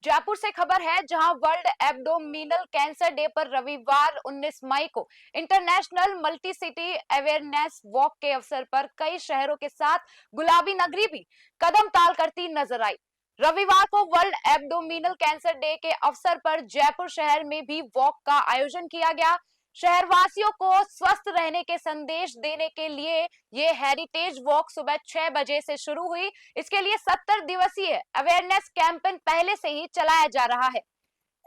जयपुर से खबर है, जहां वर्ल्ड एब्डोमिनल कैंसर डे पर रविवार 19 मई को international multi city awareness walk के अवसर पर कई शहरों के साथ गुलाबी नगरी भी कदम ताल करती नजर आई। रविवार को वर्ल्ड एब्डोमिनल कैंसर डे के अवसर पर जयपुर शहर में भी वॉक का आयोजन किया गया। शहरवासियों को स्वस्थ रहने के संदेश देने के लिए ये हेरिटेज वॉक सुबह 6 बजे से शुरू हुई। इसके लिए 70 दिवसीय अवेयरनेस कैंपेन पहले से ही चलाया जा रहा है।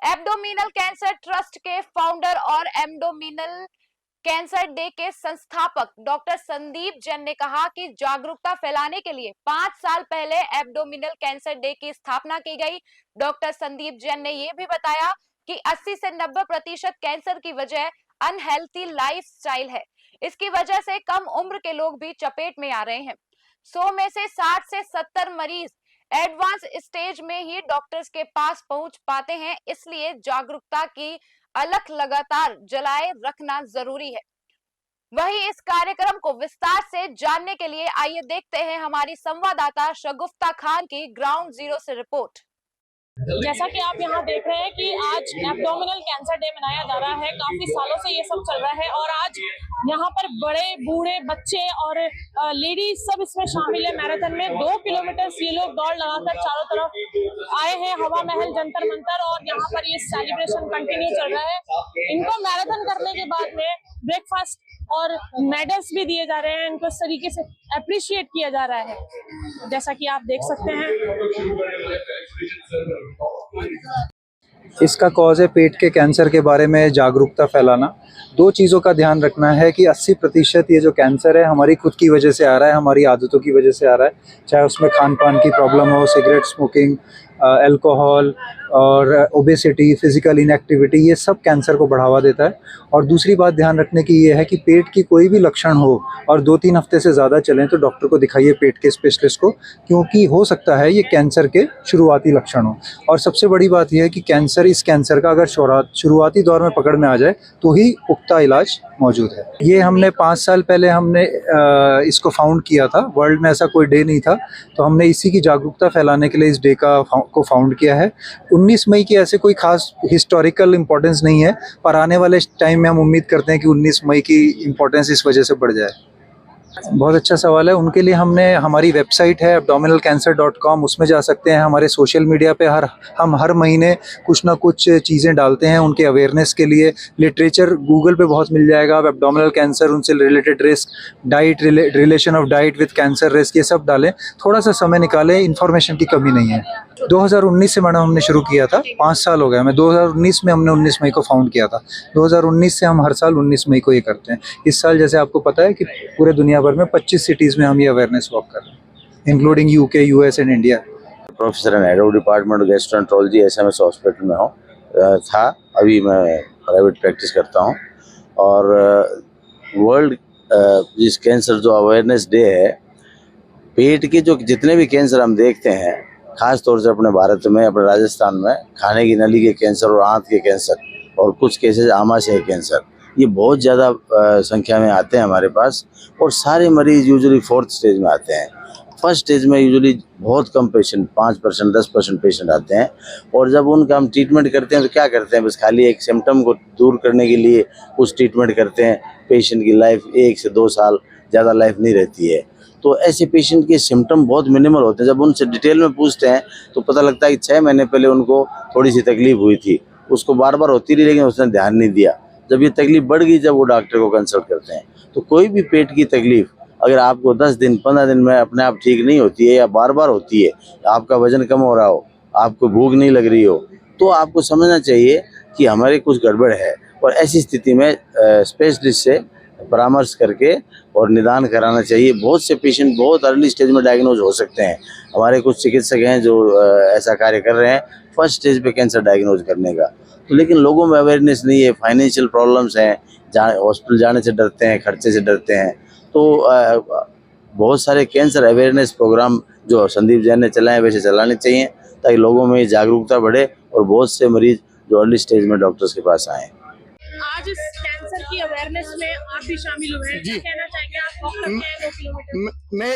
एब्डोमिनल कैंसर ट्रस्ट के फाउंडर और एब्डोमिनल कैंसर डे के संस्थापक डॉक्टर संदीप जैन ने कहा कि जागरूकता फैलाने के लिए 5 साल पहले एब्डोमिनल कैंसर डे की स्थापना की गई। डॉक्टर संदीप जैन ने यह भी बताया कि 80 से 90% कैंसर की वजह अनहेल्थी लाइफस्टाइल है। इसकी वजह से कम उम्र के लोग भी चपेट में आ रहे हैं। 100 में से 60 से 70 मरीज एडवांस स्टेज में ही डॉक्टर्स के पास पहुंच पाते हैं। इसलिए जागरूकता की अलख लगातार जलाए रखना जरूरी है। वहीं इस कार्यक्रम को विस्तार से जानने के लिए आइए देखते हैं हमारी संवाददाता शगुफ्ता खान की ग्राउंड जीरो से रिपोर्ट। जैसा कि आप यहाँ देख रहे हैं कि आज एब्डोमिनल कैंसर डे मनाया जा रहा है। काफी सालों से ये सब चल रहा है और आज यहाँ पर बड़े बूढ़े बच्चे और लेडीज सब इसमें शामिल है। मैराथन में 2 किलोमीटर ये लोग दौड़ लगाकर चारों तरफ आए हैं, हवा महल, जंतर मंतर, और यहाँ पर ये सेलिब्रेशन कंटिन्यू चल रहा है। इनको मैराथन करने के बाद में ब्रेकफास्ट और मेडल्स भी दिए जा रहे हैं। इनको इस तरीके से अप्रिशिएट किया जा रहा है, जैसा कि आप देख सकते हैं। इसका कॉज है पेट के कैंसर के बारे में जागरूकता फैलाना। 2 चीज़ों का ध्यान रखना है कि 80% ये जो कैंसर है हमारी खुद की वजह से आ रहा है, हमारी आदतों की वजह से आ रहा है। चाहे उसमें खान पान की प्रॉब्लम हो, सिगरेट स्मोकिंग, अल्कोहल और ओबेसिटी, फिजिकल इनएक्टिविटी, ये सब कैंसर को बढ़ावा देता है। और दूसरी बात ध्यान रखने की ये है कि पेट की कोई भी लक्षण हो और 2-3 हफ्ते से ज़्यादा चलें तो डॉक्टर को दिखाइए, पेट के स्पेशलिस्ट को, क्योंकि हो सकता है ये कैंसर के शुरुआती लक्षण हो। और सबसे बड़ी बात यह है कि इस कैंसर का अगर शुरुआती दौर में पकड़ में आ जाए तो ही पुख्ता इलाज मौजूद है। ये हमने 5 साल पहले इसको फाउंड किया था। वर्ल्ड में ऐसा कोई डे नहीं था, तो हमने इसी की जागरूकता फैलाने के लिए इस डे को फाउंड किया है। 19 मई की ऐसे कोई खास हिस्टोरिकल इम्पोर्टेंस नहीं है, पर आने वाले टाइम में हम उम्मीद करते हैं कि 19 मई की इम्पोर्टेंस इस वजह से बढ़ जाए। बहुत अच्छा सवाल है। उनके लिए हमारी वेबसाइट है abdominalcancer.com, उसमें जा सकते हैं। हमारे सोशल मीडिया पे हम हर महीने कुछ ना कुछ चीज़ें डालते हैं उनके अवेयरनेस के लिए। लिटरेचर गूगल पे बहुत मिल जाएगा। आप एब्डोमिनल कैंसर, उनसे related risk, diet, relation of diet with cancer risk, ये सब डालें। थोड़ा सा समय निकालें, इन्फॉर्मेशन की कमी नहीं है। 2019 से मैडम हमने शुरू किया था, 5 साल हो गए हमें। 2019 में हमने 19 मई को फाउंड किया था। 2019 से हम हर साल 19 मई को ये करते हैं। इस साल जैसे आपको पता है कि पूरे दुनिया भर में 25 सिटीज़ में हम ये अवेयरनेस वॉक कर रहे हैं, including UK, US and India. Professor and head of department gastroenterology SMS hospital में था। अभी मैं प्राइवेट प्रैक्टिस करता हूँ। और वर्ल्ड जिस कैंसर जो अवेयरनेस डे है, पेट के जो जितने भी कैंसर हम देखते हैं, खास तौर से अपने भारत में, अपने राजस्थान में, खाने की नली के कैंसर और आंत के कैंसर और कुछ केसेस आमाशय कैंसर, ये बहुत ज़्यादा संख्या में आते हैं हमारे पास। और सारे मरीज यूजुअली 4th स्टेज में आते हैं। फर्स्ट स्टेज में यूजुअली बहुत कम पेशेंट, 5%, 10% पेशेंट आते हैं। और जब उनका हम ट्रीटमेंट करते हैं तो क्या करते हैं, बस खाली एक सिम्टम को दूर करने के लिए कुछ ट्रीटमेंट करते हैं। पेशेंट की लाइफ 1 से 2 साल, ज़्यादा लाइफ नहीं रहती है। तो ऐसे पेशेंट के सिम्टम बहुत मिनिमल होते हैं। जब उनसे डिटेल में पूछते हैं तो पता लगता है कि 6 महीने पहले उनको थोड़ी सी तकलीफ हुई थी, उसको बार बार होती रही लेकिन उसने ध्यान नहीं दिया। जब ये तकलीफ बढ़ गई, जब वो डॉक्टर को कंसल्ट करते हैं, तो कोई भी पेट की तकलीफ अगर आपको 10 दिन, 15 दिन में अपने आप ठीक नहीं होती है या बार बार होती है, आपका वजन कम हो रहा हो, आपको भूख नहीं लग रही हो, तो आपको समझना चाहिए कि हमारे कुछ गड़बड़ है। और ऐसी स्थिति में स्पेशलिस्ट से परामर्श करके और निदान कराना चाहिए। बहुत से पेशेंट बहुत अर्ली स्टेज में डायग्नोज हो सकते हैं। हमारे कुछ चिकित्सक हैं जो ऐसा कार्य कर रहे हैं फर्स्ट स्टेज पे कैंसर डायग्नोज करने का। तो लेकिन लोगों में अवेयरनेस नहीं है, फाइनेंशियल प्रॉब्लम्स हैं, हॉस्पिटल जाने से डरते हैं, खर्चे से डरते हैं। तो बहुत सारे कैंसर अवेयरनेस प्रोग्राम जो संदीप जैन ने चलाए वैसे चलाने चाहिए, ताकि लोगों में जागरूकता बढ़े और बहुत से मरीज जो अर्ली स्टेज में डॉक्टर्स के पास आएँ। आज इस कैंसर की अवेयरनेस में आप भी शामिल हुए हैं, क्या कहना चाहेंगे आप? वॉक करके आए 2 किलोमीटर। मैं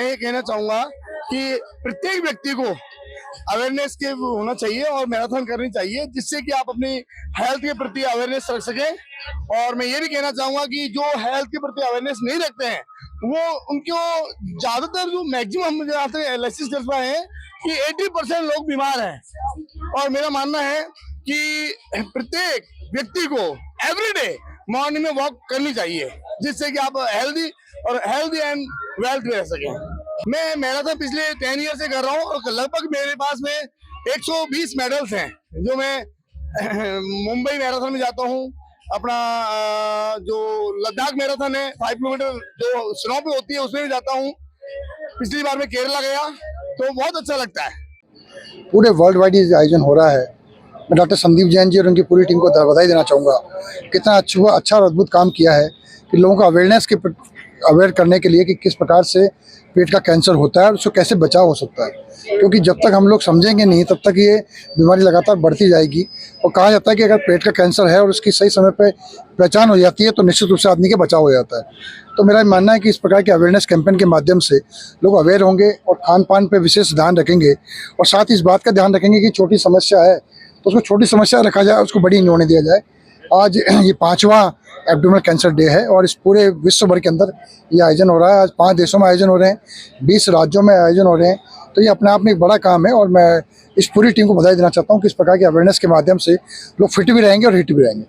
ये कहना चाहूँगा कि प्रत्येक व्यक्ति को अवेयरनेस के होना चाहिए और मैराथन करनी चाहिए, जिससे कि आप अपनी हेल्थ के प्रति अवेयरनेस रख सकें। और मैं ये भी कहना चाहूंगा कि जो हेल्थ के प्रति अवेयरनेस नहीं रखते हैं वो उनको ज्यादातर जो मैक्सिमम एनालिसिस कर पाए हैं कि 80% लोग बीमार हैं। और मेरा मानना है कि प्रत्येक व्यक्ति को एवरीडे मॉर्निंग में वॉक करनी चाहिए, जिससे कि आप हेल्दी एंड वेल्थ रह सकें। मैं मैराथन पिछले 10 ईयर से कर रहा हूँ और लगभग मेरे पास में 120 मेडल्स हैं, जो मैं मुंबई मैराथन में जाता हूँ, अपना जो लद्दाख मैराथन है 5 किलोमीटर जो स्नो पे होती है उसमें भी जाता हूँ। पिछली बार मैं केरला गया तो बहुत अच्छा लगता है। पूरे वर्ल्ड वाइड ये आयोजन हो रहा है। मैं डॉक्टर संदीप जैन जी और उनकी पूरी टीम को बधाई देना चाहूँगा। कितना अच्छा और अद्भुत काम किया है कि लोगों को अवेयर करने के लिए कि किस प्रकार से पेट का कैंसर होता है और उसको कैसे बचाव हो सकता है, क्योंकि जब तक हम लोग समझेंगे नहीं तब तक ये बीमारी लगातार बढ़ती जाएगी। और कहा जाता है कि अगर पेट का कैंसर है और उसकी सही समय पे पहचान हो जाती है तो निश्चित रूप से आदमी का बचाव हो जाता है। तो मेरा मानना है कि इस प्रकार के अवेयरनेस कैंपेन के माध्यम से लोग अवेयर होंगे और खान पान पर विशेष ध्यान रखेंगे, और साथ ही इस बात का ध्यान रखेंगे कि छोटी समस्या है तो उसको छोटी समस्या रखा जाए, उसको बड़ी नहीं होने दिया जाए। आज ये 5वां एब्डोमिनल कैंसर डे है और इस पूरे विश्व भर के अंदर ये आयोजन हो रहा है। आज 5 देशों में आयोजन हो रहे हैं, 20 राज्यों में आयोजन हो रहे हैं। तो ये अपने आप में एक बड़ा काम है और मैं इस पूरी टीम को बधाई देना चाहता हूँ कि इस प्रकार के अवेयरनेस के माध्यम से लोग फिट भी रहेंगे और हिट भी रहेंगे।